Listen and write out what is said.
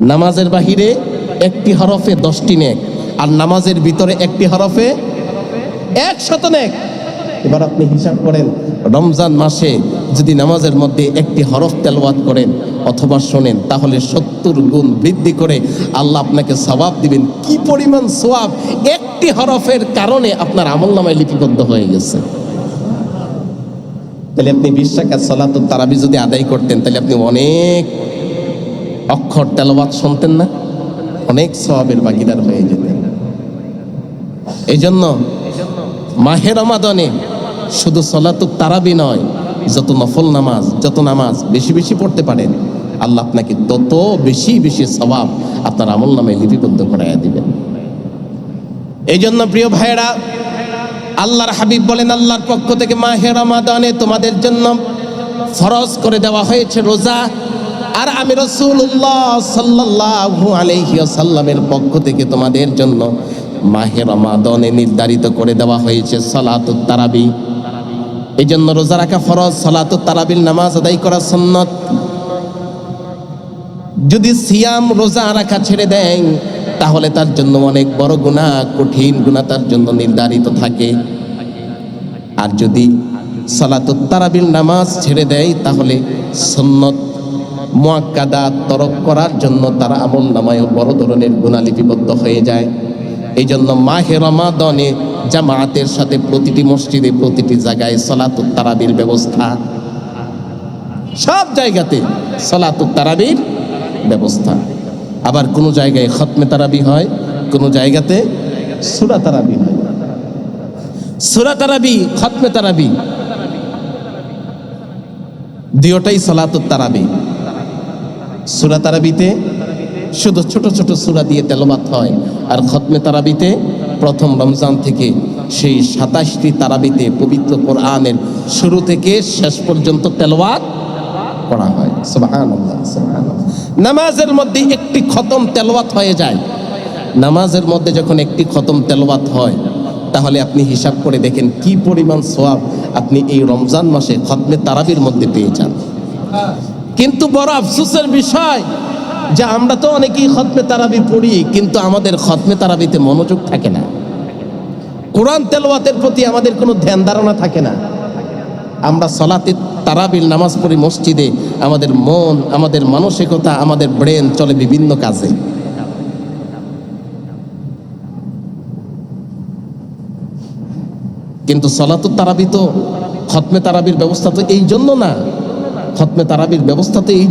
নামাজের বাহিরে একটি হরফে 10টি নেক, আর নামাজের ভিতরে একটি হরফে 100 নেক। এবার আপনি হিসাব করেন, রমজান মাসে যদি নামাজের মধ্যে একটি হরফ তেলাওয়াত করেন অথবা শোনেন, তাহলে 70 গুণ বৃদ্ধি করে আল্লাহ আপনাকে সওয়াব দিবেন। কি পরিমাণ সওয়াব! একটি হরফের কারণে আপনার আমলনামায় লিপিবদ্ধ হয়ে গেছে। তাহলে আপনি 20 রাকাত সালাতুত তারাবি যদি আদায় করতেন, তাহলে আপনি অনেক অক্ষর তেলাওয়াত শুনতেন না, অনেক সওয়াবের ভাগীদার হয়ে যেতেন। এই জন্য মাহে রমাদানে শুধু সালাতুত তারাবি নয়, যত নফল নামাজ, যত নামাজ বেশি বেশি পড়তে পারেন, আল্লাহ আপনাকে তত বেশি বেশি সওয়াব আপনার আমলনামায় লিপিবদ্ধ করাইয়া দিবেন। এই জন্য প্রিয় ভাইয়েরা, আল্লাহর হাবিব বলেন, আল্লাহর পক্ষ থেকে মাহে রমাদানে তোমাদের জন্য ফরজ করে দেওয়া হয়েছে রোজা, আর আমি রাসূলুল্লাহ সাল্লাল্লাহু আলাইহি ওয়াসাল্লামের পক্ষ থেকে তোমাদের জন্য মাহে রমাদানে নির্ধারিত করে দেওয়া হয়েছে সালাতুত তারাবি। এই জন্য রোজা রাখা ফরজ, সালাতুত তারাবির নামাজ আদায় করা সুন্নত। যদি সিয়াম রোজা রাখা ছেড়ে দেন, তাহলে তার জন্য অনেক বড় গুনাহ, কঠিন গুনাহ তার জন্য নির্ধারিত থাকে। আর যদি সালাতুত তারাবির নামাজ ছেড়ে দেয়, তাহলে সুন্নত মুআক্কাদা তরক করার জন্য তার আমল নামায় বড় ধরনের গুনাহ লিপিবদ্ধ হয়ে যায়। এই জন্য মাহে রমাদানে জামাতের সাথে প্রতিটি মসজিদে, প্রতিটি জায়গায় সালাতুত তারাবির ব্যবস্থা, সব জায়গাতে সালাতুত তারাবির ব্যবস্থা। আবার কোনো জায়গায় খতমে তারাবি হয়, কোনো জায়গাতে সূরা তারাবি হয়। সূরা তারাবি, খতমে তারাবি দুটোই সালাতুত তারাবি। সূরা তারাবিতে শুধু ছোট ছোট সূরা দিয়ে তেলাওয়াত হয়, আর খতমে তারাবিতে প্রথম রমজান থেকে সেই 27টি তারাবিতে পবিত্র কোরআনের শুরু থেকে শেষ পর্যন্ত তেলাওয়াত করা হয়। সুবহানাল্লাহ, সুবহানাল্লাহ। নামাজের মধ্যে একটি খতম তেলাওয়াত হয়ে যায়। নামাজের মধ্যে যখন একটি খতম তেলাওয়াত হয়, তাহলে আপনি হিসাব করে দেখেন কি পরিমাণ সওয়াব আপনি এই রমজান মাসে খতমে তারাবির মধ্যে পেয়ে যান। কিন্তু বড় আফসোসের বিষয় যে আমরা তো অনেকেই খতমে তারাবি পড়ি, কিন্তু আমাদের খতমে তারাবিতে মনোযোগ থাকে না, কোরআন তেলাওয়াতের প্রতি আমাদের কোনো ধ্যান ধারণা থাকে না। আমরা সালাতে তারাবির নামাজ পড়ি মসজিদে, আমাদের মন, আমাদের মানসিকতা, আমাদের ব্রেন চলে বিভিন্ন কাজে। কিন্তু সালাতুত তারাবি তো, খতমে তারাবির ব্যবস্থা তো এই জন্য না, খতমে তারাবির ব্যবস্থা তো এই